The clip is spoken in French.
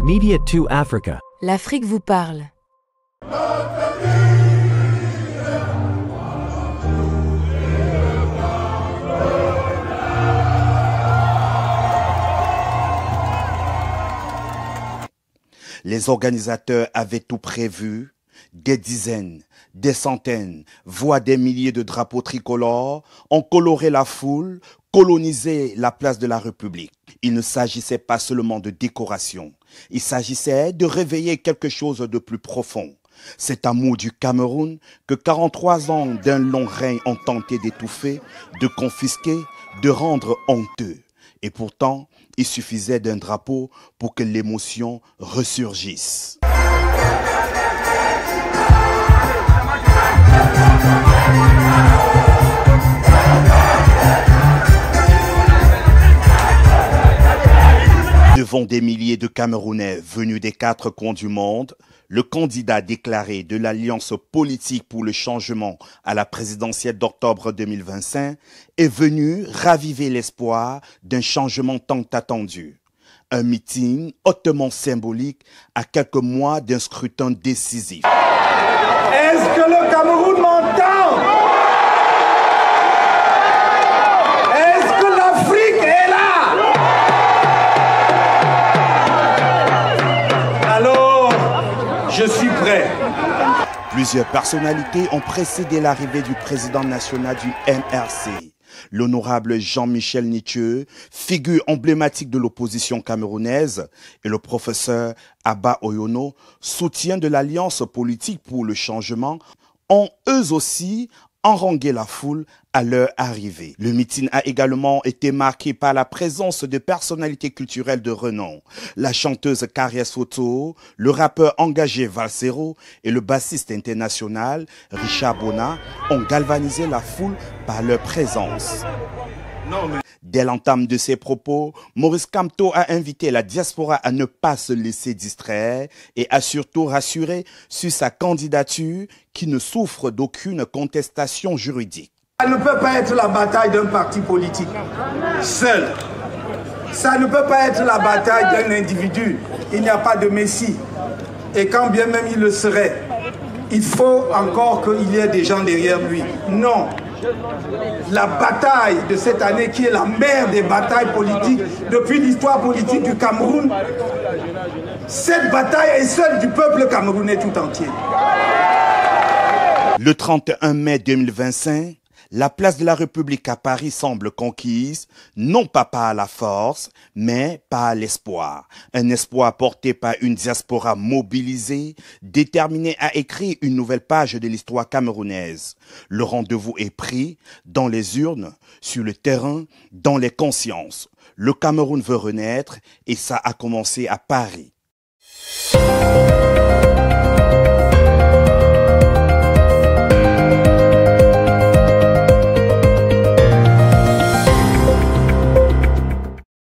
Media 2 Africa. L'Afrique vous parle. Les organisateurs avaient tout prévu. Des dizaines, des centaines, voire des milliers de drapeaux tricolores ont coloré la foule, colonisé la place de la République. Il ne s'agissait pas seulement de décoration, il s'agissait de réveiller quelque chose de plus profond. Cet amour du Cameroun que 43 ans d'un long règne ont tenté d'étouffer, de confisquer, de rendre honteux. Et pourtant, il suffisait d'un drapeau pour que l'émotion ressurgisse. Devant des milliers de Camerounais venus des 4 coins du monde, le candidat déclaré de l'Alliance politique pour le changement à la présidentielle d'octobre 2025 est venu raviver l'espoir d'un changement tant attendu. Un meeting hautement symbolique à quelques mois d'un scrutin décisif. Est-ce que le Cameroun m'entend? Est-ce que l'Afrique est là? Alors, je suis prêt. Plusieurs personnalités ont précédé l'arrivée du président national du MRC. L'honorable Jean-Michel Nithieu, figure emblématique de l'opposition camerounaise, et le professeur Abba Oyono, soutien de l'Alliance politique pour le changement, ont eux aussi harangué la foule à leur arrivée. Le meeting a également été marqué par la présence de personnalités culturelles de renom. La chanteuse Karies Photo, le rappeur engagé Valsero et le bassiste international Richard Bona ont galvanisé la foule par leur présence. Dès l'entame de ses propos, Maurice Kamto a invité la diaspora à ne pas se laisser distraire et a surtout rassuré sur sa candidature qui ne souffre d'aucune contestation juridique. Ça ne peut pas être la bataille d'un parti politique seul. Ça ne peut pas être la bataille d'un individu. Il n'y a pas de messie. Et quand bien même il le serait, il faut encore qu'il y ait des gens derrière lui. Non. La bataille de cette année, qui est la mère des batailles politiques depuis l'histoire politique du Cameroun, cette bataille est celle du peuple camerounais tout entier. Le 31 mai 2025, la place de la République à Paris semble conquise, non pas par la force, mais par l'espoir. Un espoir porté par une diaspora mobilisée, déterminée à écrire une nouvelle page de l'histoire camerounaise. Le rendez-vous est pris dans les urnes, sur le terrain, dans les consciences. Le Cameroun veut renaître et ça a commencé à Paris.